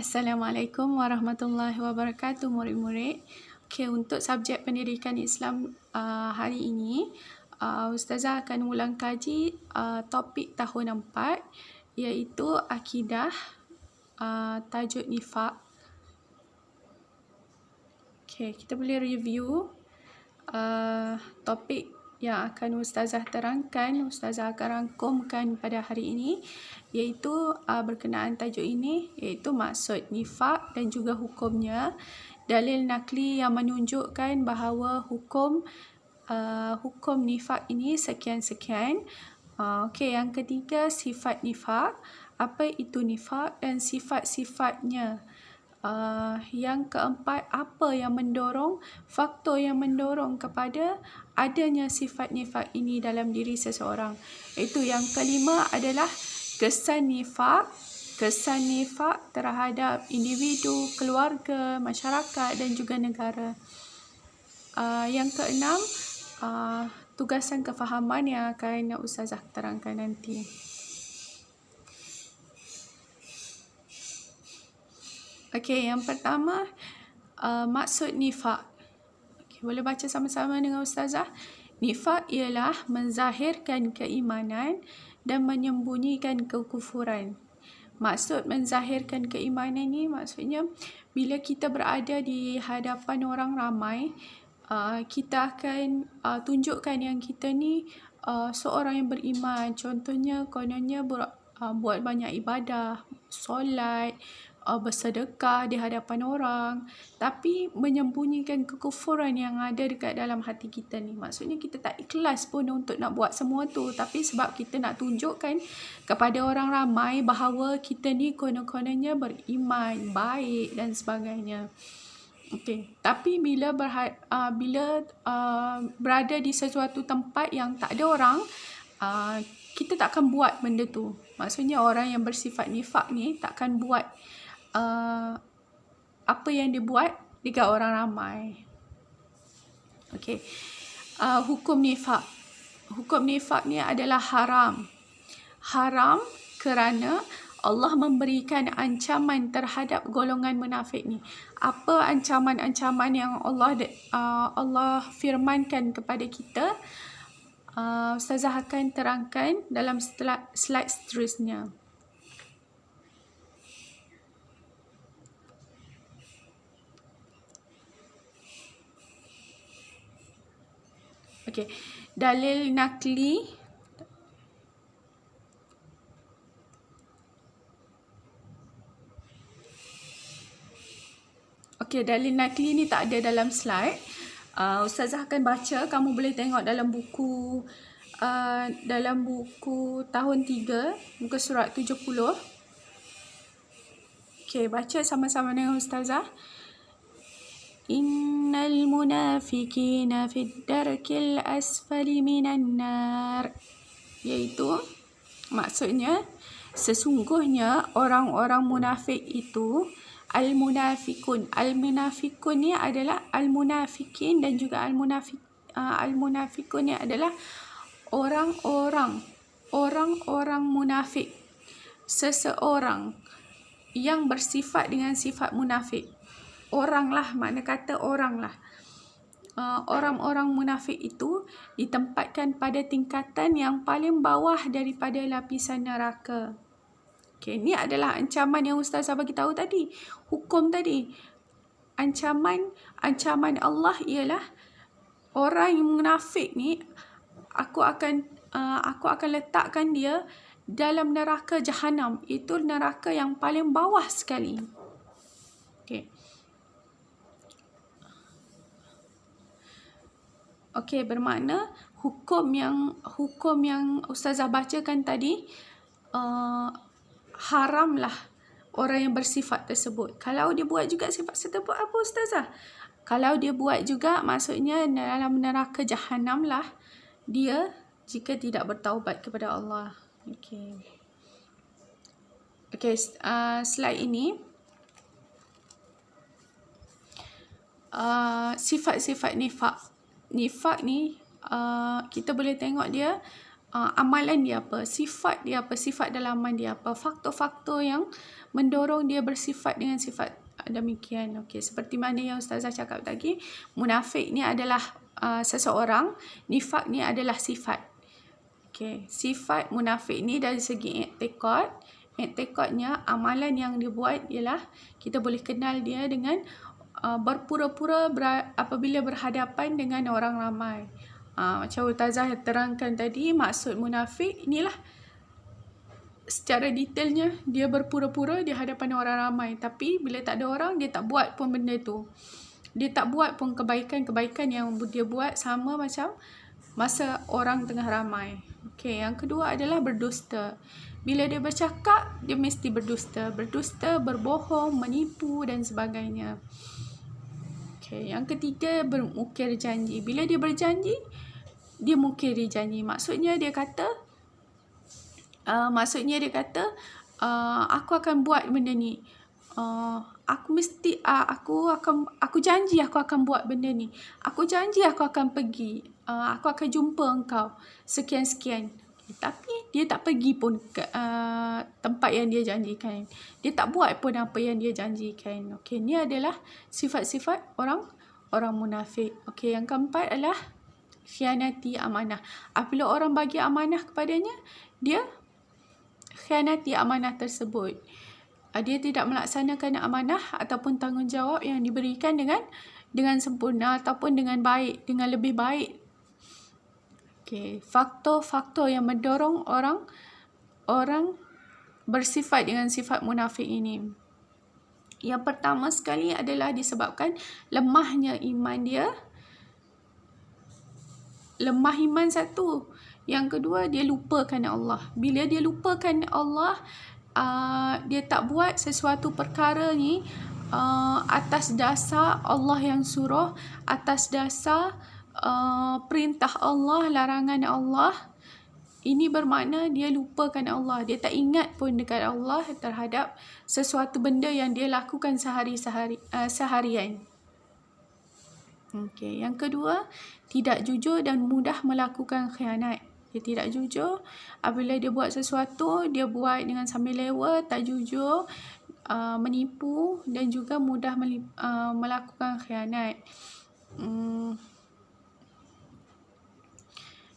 Assalamualaikum warahmatullahi wabarakatuh, murid-murid. Okey, untuk subjek pendidikan Islam hari ini, Ustazah akan ulang kaji topik tahun 4 iaitu akidah, tajuk nifak. Okey, kita boleh review topik yang akan Ustazah terangkan, Ustazah akan rangkumkan pada hari ini, iaitu berkenaan tajuk ini, iaitu maksud nifak dan juga hukumnya, dalil nakli yang menunjukkan bahawa hukum nifak ini sekian-sekian. Okey, yang ketiga, sifat nifak, apa itu nifak dan sifat-sifatnya. Yang keempat, apa yang mendorong, faktor yang mendorong kepada adanya sifat nifak ini dalam diri seseorang. Itu yang kelima adalah kesan nifak terhadap individu, keluarga, masyarakat dan juga negara. Yang keenam, tugasan kefahaman yang akan Ustazah terangkan nanti. Okey, yang pertama, maksud nifak. Okay, boleh baca sama-sama dengan Ustazah. Nifak ialah menzahirkan keimanan dan menyembunyikan kekufuran. Maksud menzahirkan keimanan ni maksudnya bila kita berada di hadapan orang ramai, kita akan tunjukkan yang kita ni seorang yang beriman. Contohnya, kononnya buat banyak ibadah, solat, bersedekah di hadapan orang, tapi menyembunyikan kekufuran yang ada dekat dalam hati kita ni. Maksudnya kita tak ikhlas pun untuk nak buat semua tu, tapi sebab kita nak tunjukkan kepada orang ramai bahawa kita ni konon-kononnya beriman, baik dan sebagainya. Okey, tapi bila berada di sesuatu tempat yang tak ada orang, kita takkan buat benda tu. Maksudnya orang yang bersifat nifak ni takkan buat apa yang dibuat dekat orang ramai. Okey. Hukum nifak. Hukum nifak ni adalah haram. Haram kerana Allah memberikan ancaman terhadap golongan munafik ni. Apa ancaman-ancaman yang Allah firmankan kepada kita? Ustazah akan terangkan dalam slide seterusnya. Okey, dalil nakli. Okey, dalil nakli ni tak ada dalam slide. Ustazah akan baca, kamu boleh tengok dalam buku tahun 3, muka surat 70. Okey, baca sama-sama dengan Ustazah. Innal munafiqina fid darkil asfali minan nar. Iaitu maksudnya sesungguhnya orang-orang munafik itu al-munafikun. Al-munafikun ni adalah al-munafikin dan juga al-munafikun ni adalah orang-orang munafik. Seseorang yang bersifat dengan sifat munafik. Orang lah, makna kata orang lah. Orang-orang munafik itu ditempatkan pada tingkatan yang paling bawah daripada lapisan neraka. Okey, ni adalah ancaman yang Ustazah bagi tahu tadi. Hukum tadi. Ancaman Allah ialah orang yang munafik ni, aku akan letakkan dia dalam neraka Jahanam. Itu neraka yang paling bawah sekali. Okey. Okey, bermakna hukum yang Ustazah bacakan tadi haramlah orang yang bersifat tersebut. Kalau dia buat juga sifat tersebut, apa Ustazah? Kalau dia buat juga, maksudnya dalam neraka Jahanam lah dia jika tidak bertaubat kepada Allah. Okey. Okey, slide ini sifat-sifat nifak. Nifak ni kita boleh tengok dia amalan dia apa, sifat dia apa, sifat dalaman dia apa, faktor-faktor yang mendorong dia bersifat dengan sifat demikian. Okey, seperti mana yang Ustazah cakap tadi, munafik ni adalah seseorang, nifak ni adalah sifat. Okey, sifat munafik ni dari segi i'tiqadnya, amalan yang dia buat ialah kita boleh kenal dia dengan berpura-pura apabila berhadapan dengan orang ramai. Macam Ustazah terangkan tadi, maksud munafik inilah secara detailnya dia berpura-pura di hadapan orang ramai, tapi bila tak ada orang dia tak buat pun benda tu. Dia tak buat pun kebaikan-kebaikan yang dia buat sama macam masa orang tengah ramai. Okey, yang kedua adalah berdusta. Bila dia bercakap, dia mesti berdusta. Berdusta, berbohong, menipu dan sebagainya. Okey, yang ketiga bermukir janji. Bila dia berjanji, dia mukiri janji. Maksudnya dia kata aku akan buat benda ni. Aku janji aku akan buat benda ni. Aku janji aku akan pergi. Aku akan jumpa engkau. Sekian-sekian. Tapi dia tak pergi pun ke tempat yang dia janjikan. Dia tak buat pun apa yang dia janjikan. Okey, ni adalah sifat-sifat orang munafik. Okey, yang keempat adalah khianati amanah. Apabila orang bagi amanah kepadanya, dia khianati amanah tersebut. Dia tidak melaksanakan amanah ataupun tanggungjawab yang diberikan dengan sempurna ataupun dengan baik, dengan lebih baik. Okey, faktor-faktor yang mendorong orang bersifat dengan sifat munafik ini. Yang pertama sekali adalah disebabkan lemahnya iman dia. Lemah iman satu. Yang kedua, dia lupakan Allah. Bila dia lupakan Allah, dia tak buat sesuatu perkara ni atas dasar Allah yang suruh, atas dasar perintah Allah, larangan Allah. Ini bermakna dia lupakan Allah. Dia tak ingat pun dekat Allah terhadap sesuatu benda yang dia lakukan seharian. Okey, yang kedua, tidak jujur dan mudah melakukan khianat. Dia tidak jujur. Apabila dia buat sesuatu, dia buat dengan sambil lewa, tak jujur, menipu dan juga mudah melakukan khianat.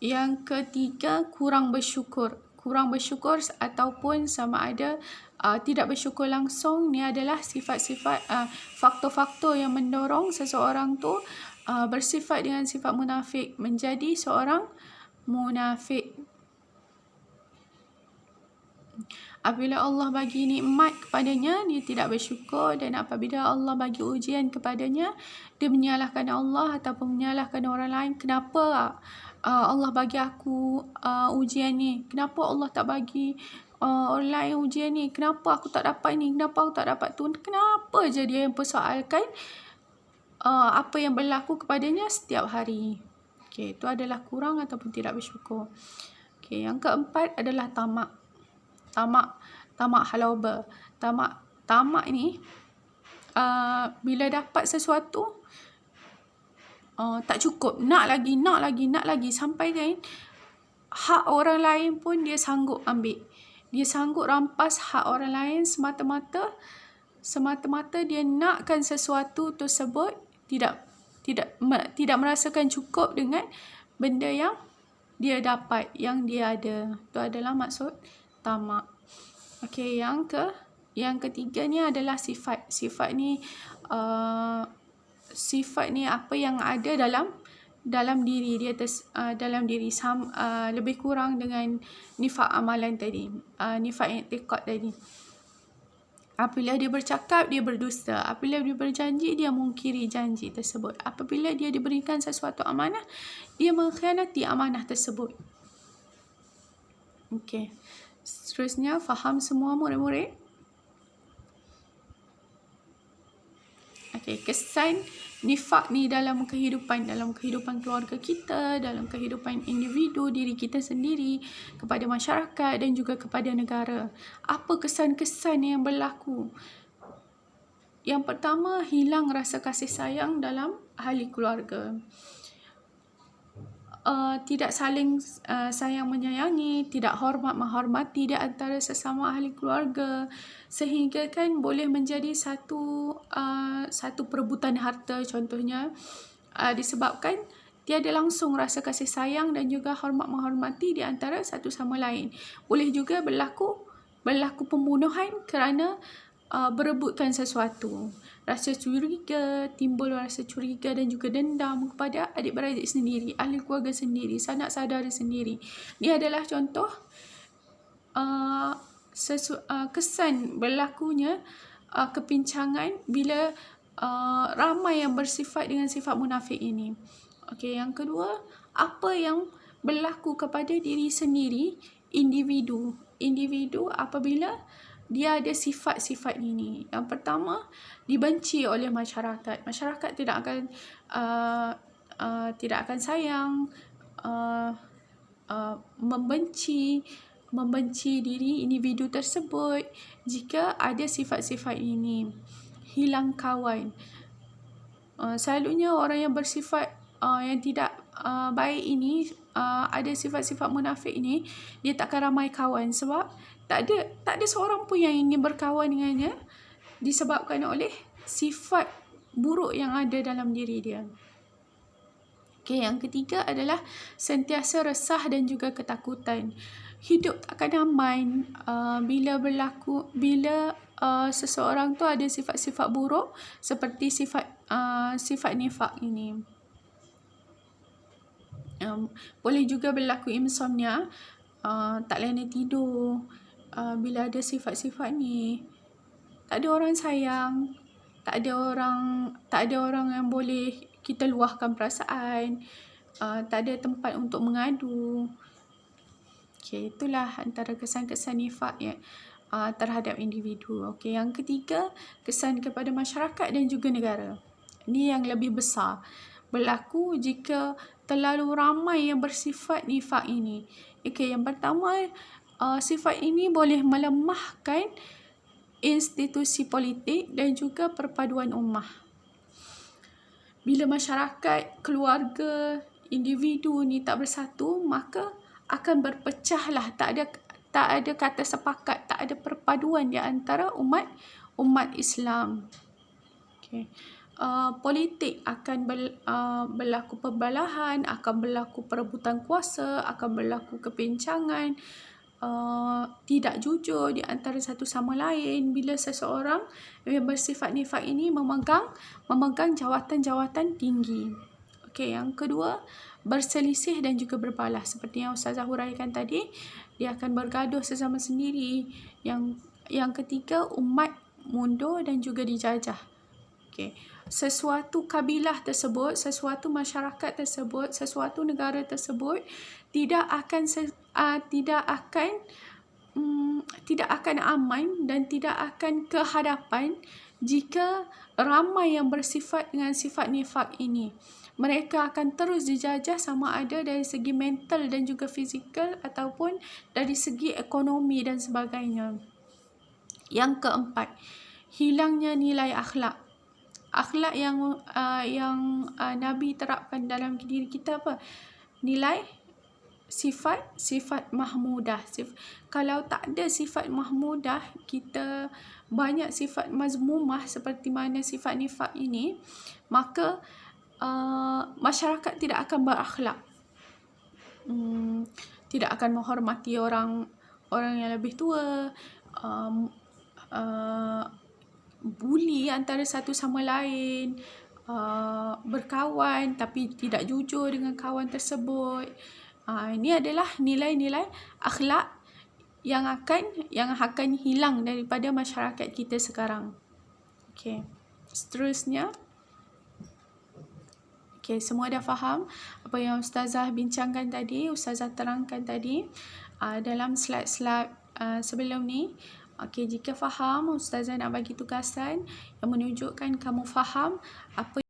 Yang ketiga, kurang bersyukur. Kurang bersyukur ataupun sama ada tidak bersyukur langsung, ni adalah sifat-sifat faktor-faktor yang mendorong seseorang tu bersifat dengan sifat munafik, menjadi seorang munafik. Apabila Allah bagi nikmat kepadanya, dia tidak bersyukur, dan apabila Allah bagi ujian kepadanya, dia menyalahkan Allah ataupun menyalahkan orang lain. Kenapa Allah bagi aku ujian ni? Kenapa Allah tak bagi orang lain ujian ni? Kenapa aku tak dapat ni? Kenapa aku tak dapat tu? Kenapa je dia yang persoalkan apa yang berlaku kepadanya setiap hari? Okey, itu adalah kurang ataupun tidak bersyukur. Okey, yang keempat adalah tamak. Tamak halauba. Tamak ni bila dapat sesuatu tak cukup, nak lagi sampai kan hak orang lain pun dia sanggup ambil. Dia sanggup rampas hak orang lain semata-mata dia nakkan sesuatu tersebut, tidak merasakan cukup dengan benda yang dia dapat, yang dia ada. Itu adalah maksud tamak. Okey, yang ketiga ni adalah sifat. Sifat ni apa yang ada dalam diri dia, dalam diri lebih kurang dengan nifak amalan tadi, nifak i'tiqad tadi. Apabila dia bercakap, dia berdusta. Apabila dia berjanji, dia mungkiri janji tersebut. Apabila dia diberikan sesuatu amanah, dia mengkhianati amanah tersebut. Okey. Seterusnya, faham semua murid-murid? Okey, kesan nifak ni dalam kehidupan keluarga kita, dalam kehidupan individu, diri kita sendiri, kepada masyarakat dan juga kepada negara. Apa kesan-kesan yang berlaku? Yang pertama, hilang rasa kasih sayang dalam ahli keluarga. tidak saling sayang menyayangi, tidak hormat menghormati di antara sesama ahli keluarga, sehingga kan boleh menjadi satu perebutan harta contohnya, disebabkan tiada langsung rasa kasih sayang dan juga hormat menghormati di antara satu sama lain. Boleh juga berlaku pembunuhan kerana berebutkan sesuatu. Rasa curiga, timbul rasa curiga dan juga dendam kepada adik-beradik sendiri, ahli keluarga sendiri, sanak saudara sendiri. Ini adalah contoh kesan berlakunya kepincangan bila ramai yang bersifat dengan sifat munafik ini. Okey, yang kedua, apa yang berlaku kepada diri sendiri, individu apabila dia ada sifat-sifat ini. Yang pertama, dibenci oleh masyarakat. Masyarakat tidak akan sayang, membenci diri individu tersebut jika ada sifat-sifat ini. Hilang kawan. Selalunya orang yang bersifat yang tidak baik ini, ada sifat-sifat munafik ini, dia takkan ramai kawan sebab tak ada seorang pun yang ingin berkawan dengannya disebabkan oleh sifat buruk yang ada dalam diri dia. Okey, yang ketiga adalah sentiasa resah dan juga ketakutan. Hidup takkan aman bila seseorang tu ada sifat-sifat buruk seperti sifat nifak ini. Boleh juga berlaku insomnia, tak lena tidur. Bila ada sifat-sifat ni, tak ada orang sayang, tak ada orang yang boleh kita luahkan perasaan, tak ada tempat untuk mengadu. Okey, itulah antara kesan-kesan nifak terhadap individu. Okey, yang ketiga, kesan kepada masyarakat dan juga negara. Ini yang lebih besar. Berlaku jika terlalu ramai yang bersifat nifak ini. Okey, yang pertama, sifat ini boleh melemahkan institusi politik dan juga perpaduan ummah. Bila masyarakat, keluarga, individu ni tak bersatu, maka akan berpecahlah. Tak ada kata sepakat, tak ada perpaduan di antara umat Islam. Okay. Politik akan berlaku perbalahan, akan berlaku perebutan kuasa, akan berlaku kepincangan, tidak jujur di antara satu sama lain bila seseorang yang bersifat nifak ini memegang jawatan-jawatan tinggi. Okey, yang kedua, berselisih dan juga berbalas. Seperti yang Ustazah huraikan tadi, dia akan bergaduh sesama sendiri. Yang ketiga, umat mundur dan juga dijajah. Okey, sesuatu kabilah tersebut, sesuatu masyarakat tersebut, sesuatu negara tersebut tidak akan aman dan tidak akan ke hadapan jika ramai yang bersifat dengan sifat nifak ini. Mereka akan terus dijajah sama ada dari segi mental dan juga fizikal ataupun dari segi ekonomi dan sebagainya. Yang keempat, hilangnya nilai akhlak. Akhlak yang Nabi terapkan dalam diri kita apa? Nilai sifat mahmudah. Kalau tak ada sifat mahmudah, kita banyak sifat mazmumah seperti mana sifat nifak ini, maka masyarakat tidak akan berakhlak. Tidak akan menghormati orang yang lebih tua, buli antara satu sama lain, berkawan tapi tidak jujur dengan kawan tersebut. Ini adalah nilai-nilai akhlak yang akan hilang daripada masyarakat kita sekarang. Okey, seterusnya. Okey, semua dah faham apa yang Ustazah bincangkan tadi, Ustazah terangkan tadi dalam slide-slide sebelum ni. Okey, jika faham, Ustazah nak bagi tugasan yang menunjukkan kamu faham apa